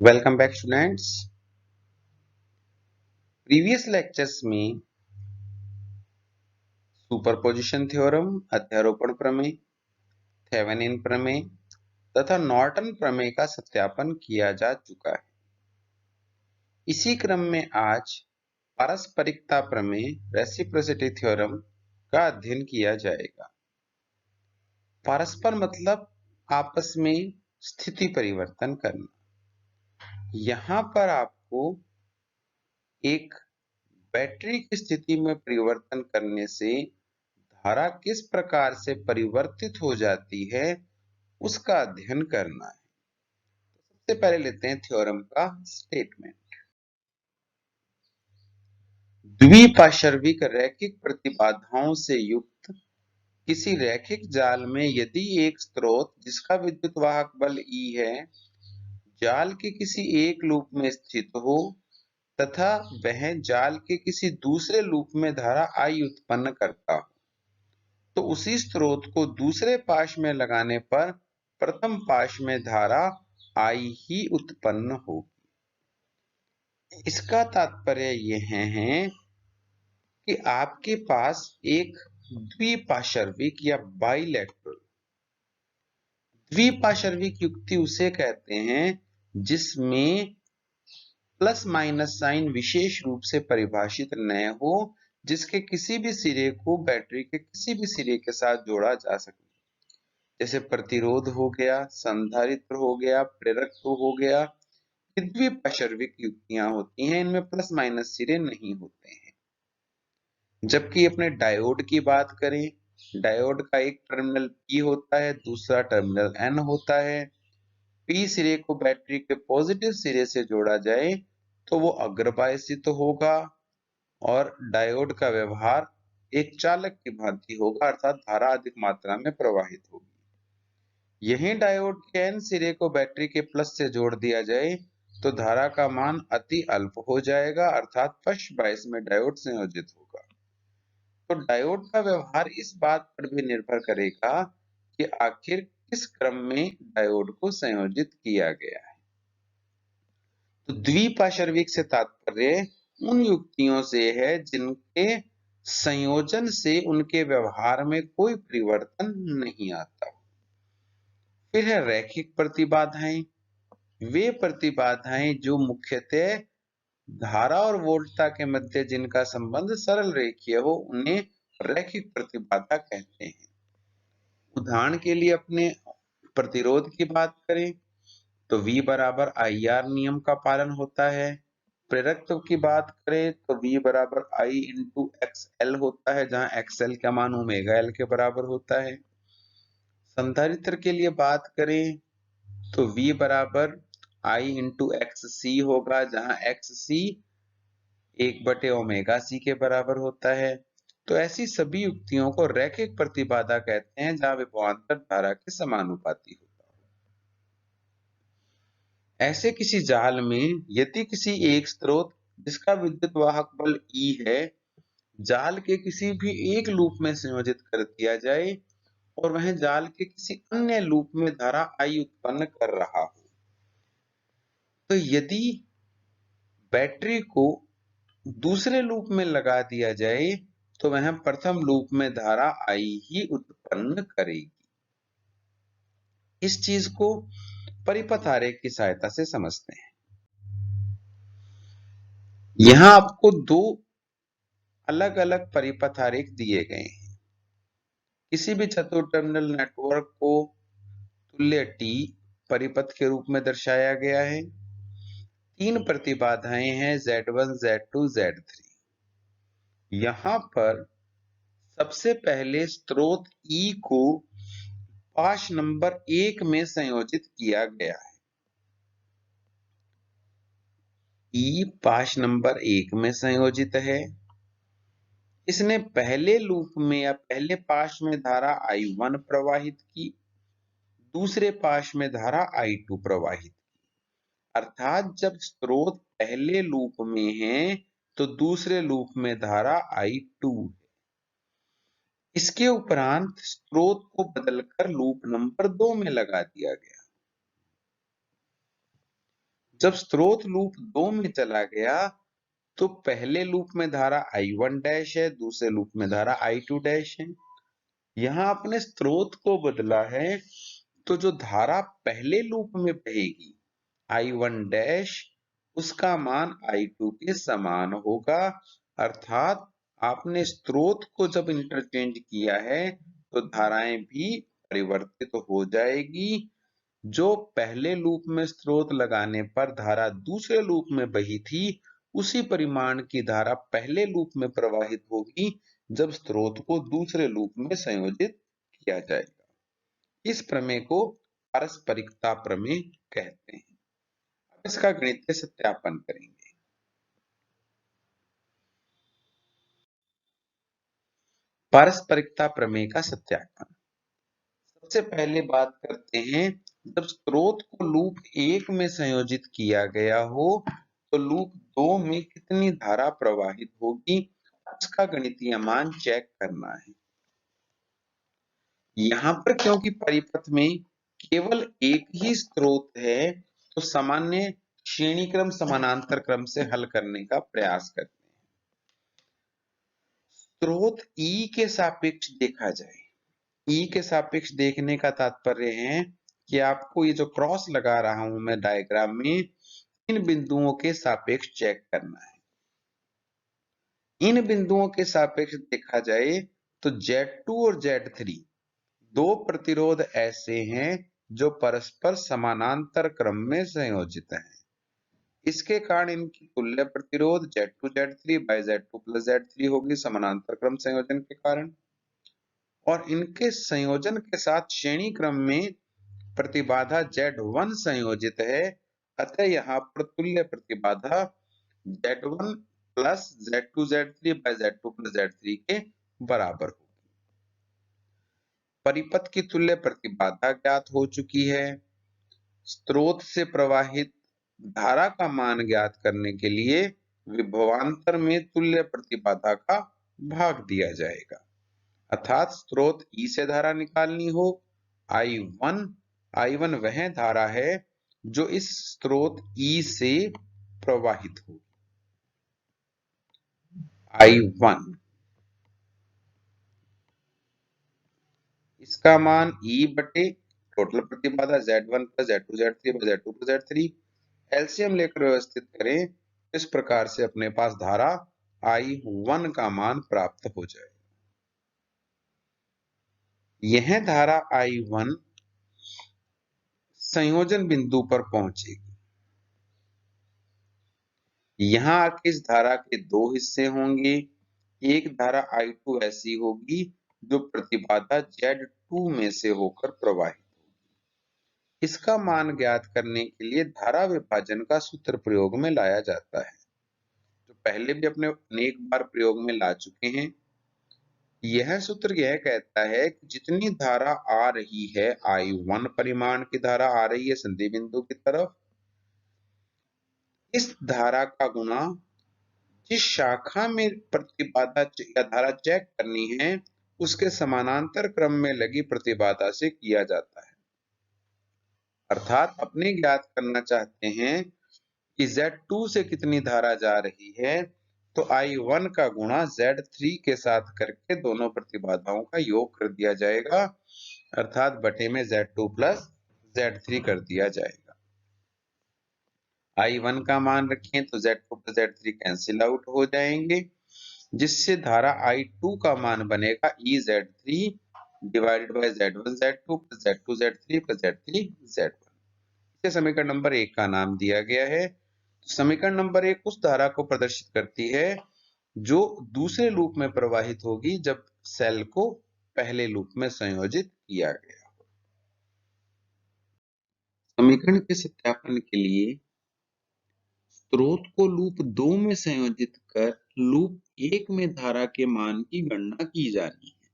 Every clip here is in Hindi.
Welcome back students. Previous lectures में सुपरपोजिशन थ्योरम, अध्यारोपण प्रमेय, थेवेनिन प्रमेय तथा नॉर्टन प्रमेय का सत्यापन किया जा चुका है। इसी क्रम में आज पारस्परिकता प्रमेय, रेसिप्रोसिटी थ्योरम का अध्ययन किया जाएगा। पारस्पर मतलब आपस में स्थिति परिवर्तन करना। यहाँ पर आपको एक बैटरी की स्थिति में परिवर्तन करने से धारा किस प्रकार से परिवर्तित हो जाती है उसका अध्ययन करना है। सबसे पहले लेते हैं थ्योरम का स्टेटमेंट। द्विपार्श्विक रैखिक प्रतिबाधाओं से युक्त किसी रैखिक जाल में यदि एक स्रोत जिसका विद्युत वाहक बल E है जाल के किसी एक लूप में स्थित हो तथा वह जाल के किसी दूसरे लूप में धारा I उत्पन्न करता हो तो उसी स्रोत को दूसरे पाश में लगाने पर प्रथम पाश में धारा I ही उत्पन्न होगी। इसका तात्पर्य यह है कि आपके पास एक द्विपार्श्विक या बाइलेटरल द्विपार्श्विक युक्ति उसे कहते हैं जिसमें प्लस माइनस साइन विशेष रूप से परिभाषित न हो, जिसके किसी भी सिरे को बैटरी के किसी भी सिरे के साथ जोड़ा जा सके। जैसे प्रतिरोध हो गया, संधारित्र हो गया, प्रेरकत्व हो गया। द्विपार्श्विक युक्तियां होती हैं, इनमें प्लस माइनस सिरे नहीं होते हैं। जबकि अपने डायोड की बात करें, डायोड का एक टर्मिनल P होता है, दूसरा टर्मिनल N होता है। P सिरे को बैटरी के पॉजिटिव सिरे से जोड़ा जाए तो वो अग्रबाह्य स्थित होगा और डायोड का व्यवहार एक चालक की भांति होगा, अर्थात धारा अधिक मात्रा में प्रवाहित होगी। यही डायोड के N सिरे को बैटरी के प्लस से जोड़ दिया जाए तो धारा का मान अति अल्प हो जाएगा, अर्थात पक्ष बायस में डायोड संयोजित होगा। तो डायोड का व्यवहार इस बात पर भी निर्भर करेगा कि आखिर किस क्रम में डायोड को संयोजित किया गया है। तो द्विपार्श्विक से तात्पर्य उन युक्तियों से है जिनके संयोजन से उनके व्यवहार में कोई परिवर्तन नहीं आता। फिर है रैखिक प्रतिबाधाएं। वे प्रतिबाधाएं जो मुख्यतः धारा और वोल्टता के मध्य जिनका संबंध सरल रेखीय हो उन्हें रैखिक प्रतिबाधा कहते हैं। उदाहरण के लिए अपने प्रतिरोध की बात करें तो V बराबर IR नियम का पालन होता है। प्रेरकत्व की बात करें तो V बराबर I इंटू XL होता है, जहां XL का मान ओमेगा L के बराबर होता है। संधारित्र के लिए बात करें तो V बराबर I इंटू XC होगा, जहां XC 1/ओमेगा C के बराबर होता है। तो ऐसी सभी युक्तियों को रैखिक प्रतिबाधा कहते हैं जहां विभवांतर धारा के समानुपाती होता है। ऐसे किसी जाल में यदि किसी एक स्रोत जिसका विद्युत वाहक बल E है जाल के किसी भी एक लूप में संयोजित कर दिया जाए और वह जाल के किसी अन्य लूप में धारा I उत्पन्न कर रहा हो तो यदि बैटरी को दूसरे लूप में लगा दिया जाए तो वह प्रथम लूप में धारा I ही उत्पन्न करेगी। इस चीज को परिपथ आरेख की सहायता से समझते हैं। यहां आपको दो अलग अलग परिपथ आरेख दिए गए हैं। किसी भी चतुर टर्मिनल नेटवर्क को तुल्य T परिपथ के रूप में दर्शाया गया है। तीन प्रतिबाधाएं हैं Z1, Z2, Z3। यहां पर सबसे पहले स्रोत E को पाश नंबर 1 में संयोजित किया गया है। E पाश नंबर 1 में संयोजित है। इसने पहले लूप में या पहले पाश में धारा I1 प्रवाहित की, दूसरे पाश में धारा I2 प्रवाहित की। अर्थात जब स्रोत पहले लूप में है तो दूसरे लूप में धारा I2 है। इसके उपरांत स्रोत को बदलकर लूप नंबर 2 में लगा दिया गया। जब स्रोत लूप 2 में चला गया तो पहले लूप में धारा I1 डैश है, दूसरे लूप में धारा I2 डैश है। यहां अपने स्रोत को बदला है तो जो धारा पहले लूप में बहेगी I1 डैश, उसका मान I2 के समान होगा। अर्थात आपने स्रोत को जब इंटरचेंज किया है तो धाराएं भी परिवर्तित हो जाएगी। जो पहले लूप में स्रोत लगाने पर धारा दूसरे लूप में बही थी, उसी परिमाण की धारा पहले लूप में प्रवाहित होगी जब स्रोत को दूसरे लूप में संयोजित किया जाएगा। इस प्रमेय को पारस्परिकता प्रमेय कहते हैं। अब इसका गणितीय सत्यापन करेंगे। पारस्परिकता प्रमेय का सत्यापन। सबसे पहले बात करते हैं, जब स्रोत को लूप 1 में संयोजित किया गया हो तो लूप 2 में कितनी धारा प्रवाहित होगी, उसका गणितीय मान चेक करना है। यहां पर क्योंकि परिपथ में केवल एक ही स्रोत है तो सामान्य श्रेणी क्रम समानांतर क्रम से हल करने का प्रयास करते हैं। स्रोत E के सापेक्ष देखा जाए। E के सापेक्ष देखने का तात्पर्य है कि आपको ये जो क्रॉस लगा रहा हूं मैं डायग्राम में, इन बिंदुओं के सापेक्ष चेक करना है। इन बिंदुओं के सापेक्ष देखा जाए तो Z2 और Z3 दो प्रतिरोध ऐसे हैं जो परस्पर समानांतर क्रम में संयोजित हैं। इसके कारण इनकी तुल्य प्रतिरोध Z2 Z3 bye Z2 plus Z3 होगी समानांतर क्रम संयोजन के कारण, और इनके संयोजन के साथ श्रेणी क्रम में प्रतिबाधा Z1 संयोजित है। अतः यहाँ पर तुल्य प्रतिबाधा Z1 plus Z2 Z3 bye Z2 plus Z3 के बराबर होगी। परिपथ की तुल्य प्रतिबाधा ज्ञात हो चुकी है। स्रोत से प्रवाहित धारा का मान ज्ञात करने के लिए विभवांतर में तुल्य प्रतिबाधा का भाग दिया जाएगा। अर्थात स्रोत E से धारा निकालनी हो, I1 वह धारा है जो इस स्रोत E से प्रवाहित हो। I1 इसका मान E बटे टोटल प्रतिबाधा Z1 plus Z2 Z3 bye Z2 plus Z3, LCM लेकर व्यवस्थित करें, इस प्रकार से अपने पास धारा I1 का मान प्राप्त हो जाए। यह धारा I1 संयोजन बिंदु पर पहुंचेगी। यहां आके इस धारा के दो हिस्से होंगे। एक धारा I2 ऐसी होगी जो प्रतिबाधा Z2 में से होकर प्रवाहित होगी। इसका मान ज्ञात करने के लिए धारा विभाजन का सूत्र प्रयोग में लाया जाता है, जो पहले भी अपने अनेक बार प्रयोग में ला चुके हैं। यह सूत्र यह कहता है कि जितनी धारा आ रही है, I1 परिमाण की धारा आ रही है संधि बिंदु की तरफ, इस धारा का गुणा जिस शाखा में प्रतिबाधा या धारा चेक करनी है उसके समानांतर क्रम में लगी प्रतिबाधा से किया जाता है। अर्थात अपने ज्ञात करना चाहते हैं कि Z2 से कितनी धारा जा रही है, तो I1 का गुणा Z3 के साथ करके दोनों प्रतिबाधाओं का योग कर दिया जाएगा। अर्थात बटे में Z2 प्लस Z3 कर दिया जाएगा। I1 का मान रखें तो Z2 plus Z3 cancel out हो जाएंगे, जिससे धारा I2 का मान बनेगा EZ3 divided by Z1 Z2 plus Z2 Z3 plus Z3 Z1। इसे समीकरण नंबर 1 का नाम दिया गया है। समीकरण नंबर 1 उस धारा को प्रदर्शित करती है जो दूसरे लूप में प्रवाहित होगी जब सेल को पहले लूप में संयोजित किया गया। समीकरण के सत्यापन के लिए स्रोत को लूप 2 में संयोजित कर लूप 1 में धारा के मान की गणना की जानी है।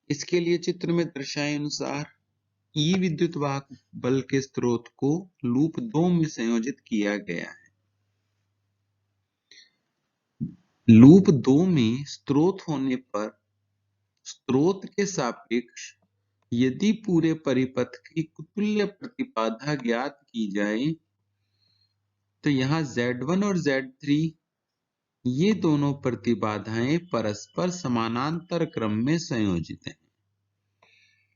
इसके लिए चित्र में दर्शाए अनुसार E विद्युत वाहक बल के स्रोत को लूप 2 में संयोजित किया गया है। लूप 2 में स्रोत होने पर स्रोत के सापेक्ष यदि पूरे परिपथ की तुल्य प्रतिबाधा ज्ञात की जाए तो यहाँ Z1 और Z3 ये दोनों प्रतिबाधाएं परस्पर समानांतर क्रम में संयोजित हैं।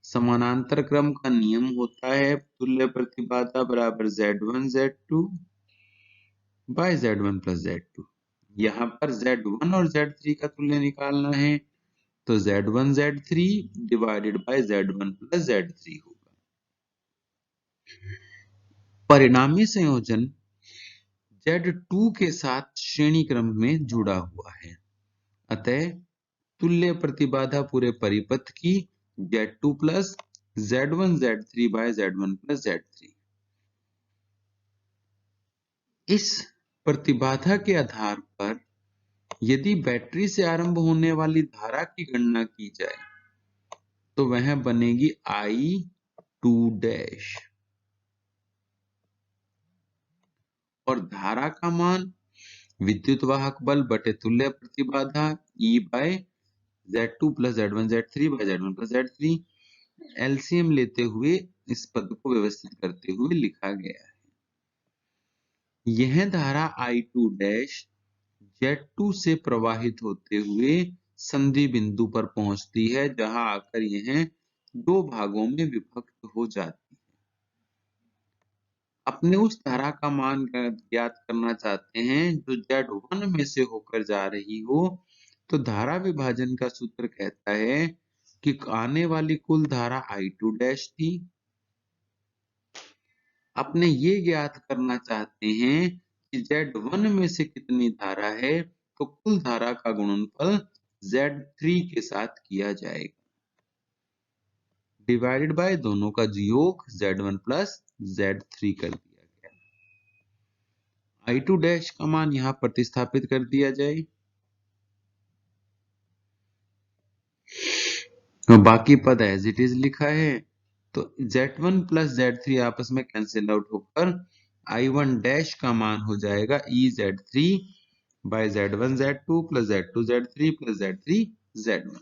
समानांतर क्रम का नियम होता है तुल्य प्रतिबाधा बराबर Z1 Z2 bye Z1 plus Z2। यहाँ पर Z1 और Z3 का तुल्य निकालना है तो Z1 Z3 divided by Z1 plus Z3 होगा। परिणामी संयोजन Z2 के साथ श्रेणी क्रम में जुड़ा हुआ है, अतः तुल्य प्रतिबाधा पूरे परिपथ की Z2 plus Z1 Z3 by Z1 plus Z3। इस प्रतिबाधा के आधार पर यदि बैटरी से आरंभ होने वाली धारा की गणना की जाए तो वह बनेगी I2 डैश और धारा का मान विद्युत वाहक बल बटे तुल्य प्रतिबाधा E by Z2 plus Z1 Z3 by Z1 plus Z3 LCM लेते हुए इस पद को व्यवस्थित करते हुए लिखा गया है। यह धारा I2 डैश Z2 से प्रवाहित होते हुए संधि बिंदु पर पहुंचती है जहां आकर यह दो भागों में विभक्त हो जाती है। अपने उस धारा का मान ज्ञात करना चाहते हैं जो Z1 में से होकर जा रही हो, तो धारा विभाजन का सूत्र कहता है कि आने वाली कुल धारा I2 डैश थी। अपने ये ज्ञात करना चाहते हैं कि Z1 में से कितनी धारा है, तो कुल धारा का गुणनफल Z3 के साथ किया जाएगा डिवाइडेड बाय दोनों का योग Z1 प्लस Z3 कर दिया गया। I2 डैश का मान यहां प्रतिस्थापित कर दिया जाए और बाकी पद एज इट इज लिखा है, तो Z1 प्लस Z3 आपस में कैंसिल आउट होकर I1 डैश का मान हो जाएगा EZ3 bye Z1 Z2 plus Z2 Z3 plus Z3 Z1।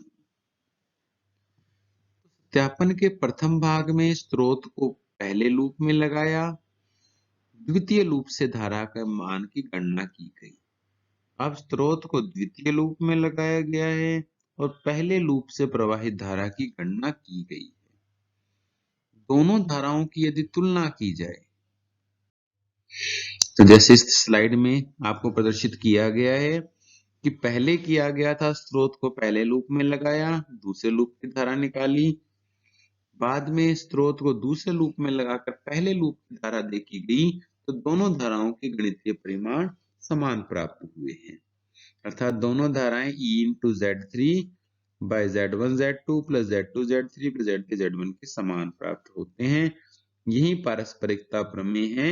सत्यापन के प्रथम भाग में स्रोत को पहले लूप में लगाया, द्वितीय लूप से धारा के मान की गणना की गई। अब स्रोत को द्वितीय लूप में लगाया गया है और पहले लूप से प्रवाहित धारा की गणना की गई है। दोनों धाराओं की यदि तुलना की जाए तो जैसे इस स्लाइड में आपको प्रदर्शित किया गया है कि पहले किया गया था, स्रोत को पहले लूप में लगाया, दूसरे लूप की धारा निकाली, बाद में स्रोत को दूसरे लूप में लगाकर पहले लूप की धारा देखी गई, तो दोनों धाराओं के गणितीय परिमाण समान प्राप्त हुए हैं, अर्थात दोनों धाराएं E into Z3 by Z1 Z2 plus Z2 Z3 plus Z3 Z1 के समान प्राप्त होते हैं। यही पारस्परिकता प्रमेय है।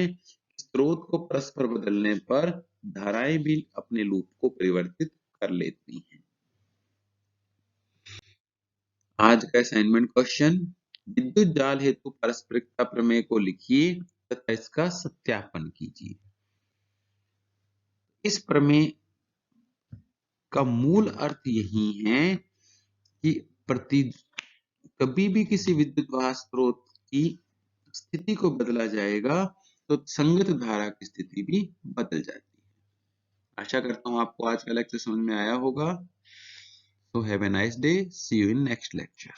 स्रोत को परस्पर बदलने पर धाराएं भी अपने लूप को परिवर्तित कर लेती हैं। आज का असाइनमेंट क्वेश्चन, विद्युत जाल हेतु पारस्परिकता प्रमेय को लिखिए तथा इसका सत्यापन कीजिए। इस प्रमेय का मूल अर्थ यही है कि कभी भी किसी विद्युत वाहक स्रोत की स्थिति को बदला जाएगा तो संगत धारा की स्थिति भी बदल जाती है। आशा करता हूं आपको आज का लेक्चर समझ में आया होगा। So have a nice day. See you in next lecture.